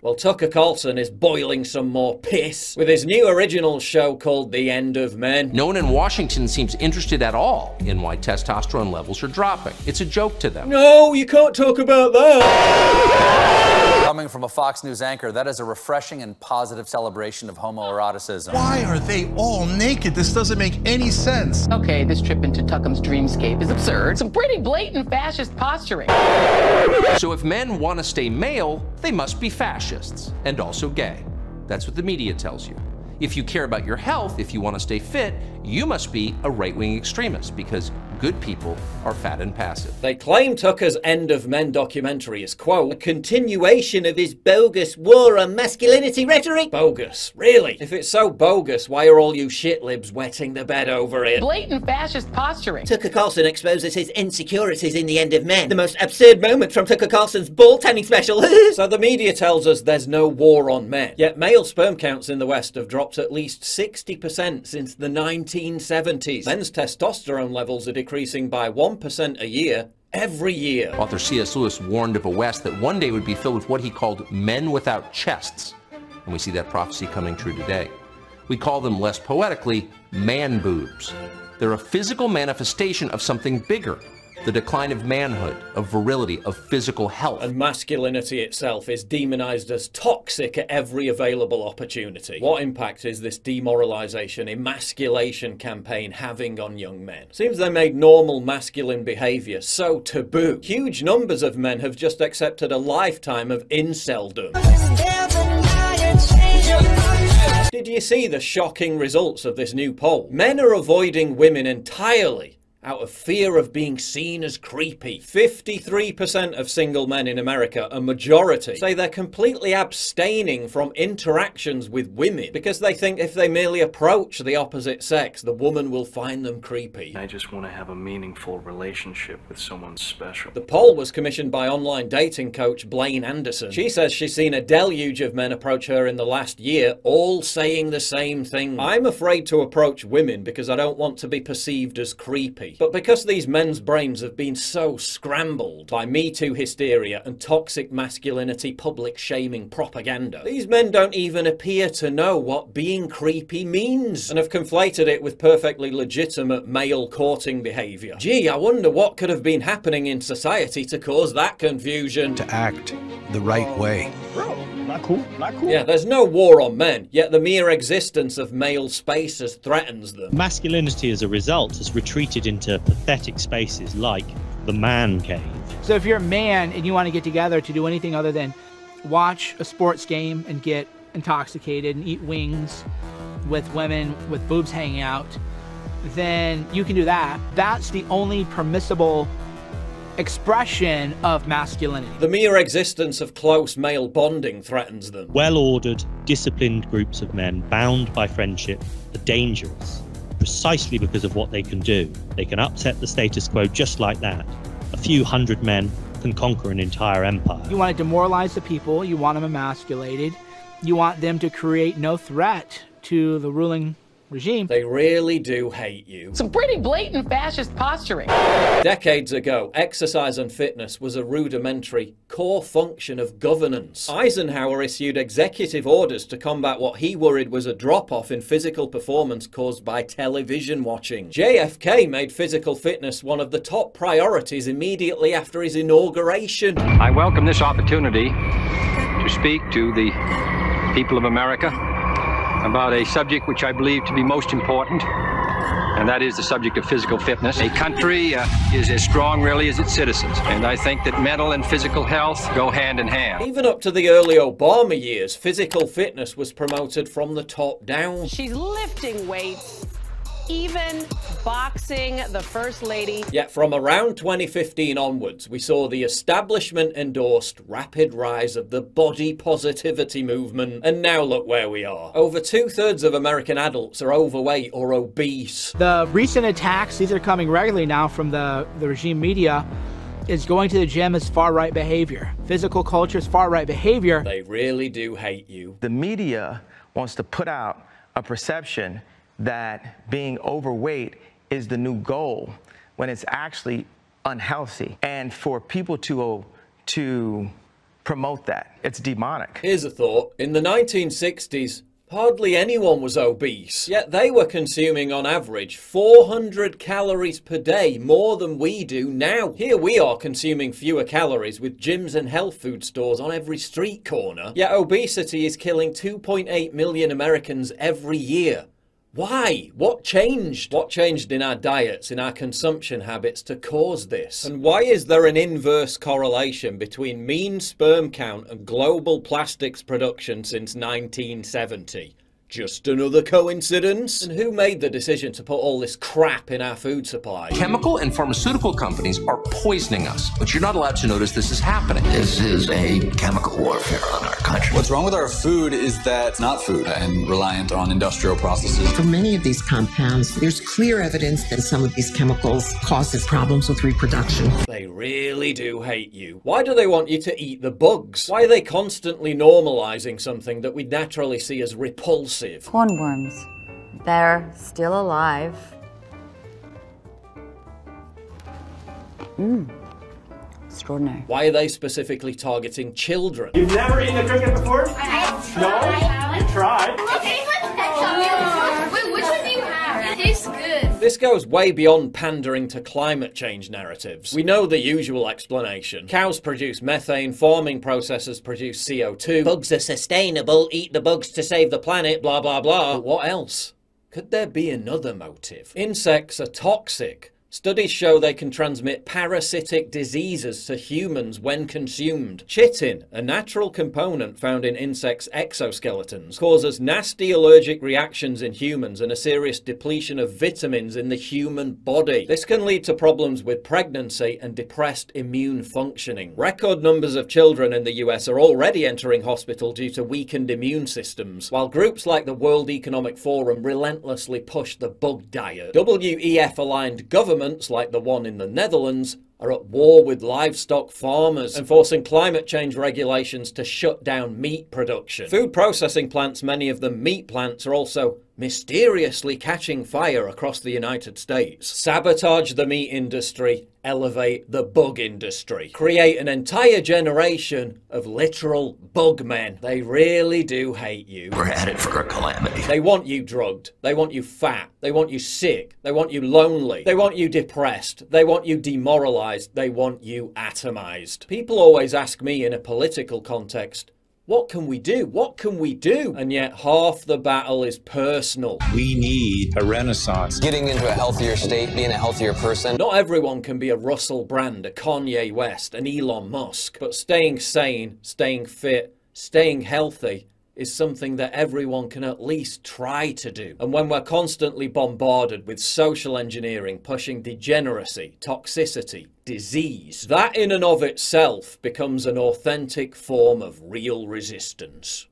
Well, Tucker Carlson is boiling some more piss with his new original show called The End of Men. No one in Washington seems interested at all in why testosterone levels are dropping. It's a joke to them. No, you can't talk about that. Coming from a Fox News anchor, that is a refreshing and positive celebration of homoeroticism. Why are they all naked? This doesn't make any sense. Okay, this trip into Tuckham's dreamscape is absurd. Some pretty blatant fascist posturing. So if men want to stay male, they must be fascists and also gay. That's what the media tells you. If you care about your health, if you want to stay fit, you must be a right-wing extremist because good people are fat and passive. They claim Tucker's End of Men documentary is, quote, a continuation of his bogus war on masculinity rhetoric. Bogus? Really? If it's so bogus, why are all you shitlibs wetting the bed over it? Blatant fascist posturing. Tucker Carlson exposes his insecurities in The End of Men. The most absurd moment from Tucker Carlson's ball tanning special. So the media tells us there's no war on men. Yet male sperm counts in the West have dropped at least 60% since the 1970s. Men's testosterone levels are decreasing by 1% a year, every year. Author C.S. Lewis warned of a West that one day would be filled with what he called men without chests. And we see that prophecy coming true today. We call them, less poetically, man boobs. They're a physical manifestation of something bigger. The decline of manhood, of virility, of physical health. And masculinity itself is demonized as toxic at every available opportunity. What impact is this demoralization, emasculation campaign having on young men? Seems they made normal masculine behavior so taboo. Huge numbers of men have just accepted a lifetime of inceldom. Did you see the shocking results of this new poll? Men are avoiding women entirely out of fear of being seen as creepy. 53% of single men in America, a majority, say they're completely abstaining from interactions with women because they think if they merely approach the opposite sex, the woman will find them creepy. I just want to have a meaningful relationship with someone special. The poll was commissioned by online dating coach Blaine Anderson. She says she's seen a deluge of men approach her in the last year, all saying the same thing. I'm afraid to approach women because I don't want to be perceived as creepy. But because these men's brains have been so scrambled by Me Too hysteria and toxic masculinity public shaming propaganda, these men don't even appear to know what being creepy means and have conflated it with perfectly legitimate male courting behavior. Gee, I wonder what could have been happening in society to cause that confusion. To act the right way. Not cool. Not cool. Yeah, there's no war on men, yet the mere existence of male spaces threatens them. Masculinity as a result has retreated into pathetic spaces like the man cave. So if you're a man and you want to get together to do anything other than watch a sports game and get intoxicated and eat wings with women with boobs hanging out, then you can do that. That's the only permissible expression of masculinity. The mere existence of close male bonding threatens them. Well-ordered, disciplined groups of men bound by friendship are dangerous, precisely because of what they can do. They can upset the status quo just like that. A few hundred men can conquer an entire empire. You want to demoralize the people, you want them emasculated, you want them to create no threat to the ruling regime. They really do hate you. Some pretty blatant fascist posturing. Decades ago, exercise and fitness was a rudimentary core function of governance. Eisenhower issued executive orders to combat what he worried was a drop-off in physical performance caused by television watching. JFK made physical fitness one of the top priorities immediately after his inauguration. I welcome this opportunity to speak to the people of America about a subject which I believe to be most important, and that is the subject of physical fitness. A country is as strong, really, as its citizens, and I think that mental and physical health go hand in hand. Even up to the early Obama years, physical fitness was promoted from the top down. She's lifting weights, even boxing the First Lady. Yet from around 2015 onwards, we saw the establishment-endorsed rapid rise of the body positivity movement, and now look where we are. Over 2/3 of American adults are overweight or obese. The recent attacks, these are coming regularly now from the regime media, is going to the gym as far-right behavior. Physical culture is far-right behavior. They really do hate you. The media wants to put out a perception that being overweight is the new goal when it's actually unhealthy. And for people to promote that. It's demonic. Here's a thought. In the 1960s, hardly anyone was obese, yet they were consuming on average 400 calories per day, more than we do now. Here we are consuming fewer calories with gyms and health food stores on every street corner, yet obesity is killing 2.8 million Americans every year. Why? What changed? What changed in our diets, in our consumption habits to cause this? And why is there an inverse correlation between mean sperm count and global plastics production since 1970? Just another coincidence? And who made the decision to put all this crap in our food supply? Chemical and pharmaceutical companies are poisoning us, but you're not allowed to notice this is happening. This is a chemical warfare on our country. What's wrong with our food is that it's not food and reliant on industrial processes. For many of these compounds, there's clear evidence that some of these chemicals causes problems with reproduction. They really do hate you. Why do they want you to eat the bugs? Why are they constantly normalizing something that we naturally see as repulsive? Hornworms. They're still alive. Extraordinary. Why are they specifically targeting children? You've never eaten a cricket before? No? You tried? Wait, which one do you have? It tastes good. This goes way beyond pandering to climate change narratives. We know the usual explanation. Cows produce methane, farming processes produce CO2, bugs are sustainable, eat the bugs to save the planet, blah blah blah. But what else? Could there be another motive? Insects are toxic. Studies show they can transmit parasitic diseases to humans when consumed. Chitin, a natural component found in insects' exoskeletons, causes nasty allergic reactions in humans and a serious depletion of vitamins in the human body. This can lead to problems with pregnancy and depressed immune functioning. Record numbers of children in the US are already entering hospital due to weakened immune systems, while groups like the World Economic Forum relentlessly push the bug diet. WEF-aligned governments like the one in the Netherlands are at war with livestock farmers, enforcing climate change regulations to shut down meat production. Food processing plants, many of them meat plants, are also mysteriously catching fire across the United States. Sabotage the meat industry, elevate the bug industry. Create an entire generation of literal bug men. They really do hate you. We're headed for a calamity. They want you drugged. They want you fat. They want you sick. They want you lonely. They want you depressed. They want you demoralized. They want you atomized. People always ask me in a political context, what can we do? What can we do? And yet half the battle is personal. We need a renaissance. Getting into a healthier state, being a healthier person. Not everyone can be a Russell Brand, a Kanye West, an Elon Musk. But staying sane, staying fit, staying healthy is something that everyone can at least try to do. And when we're constantly bombarded with social engineering pushing degeneracy, toxicity, disease, that in and of itself becomes an authentic form of real resistance.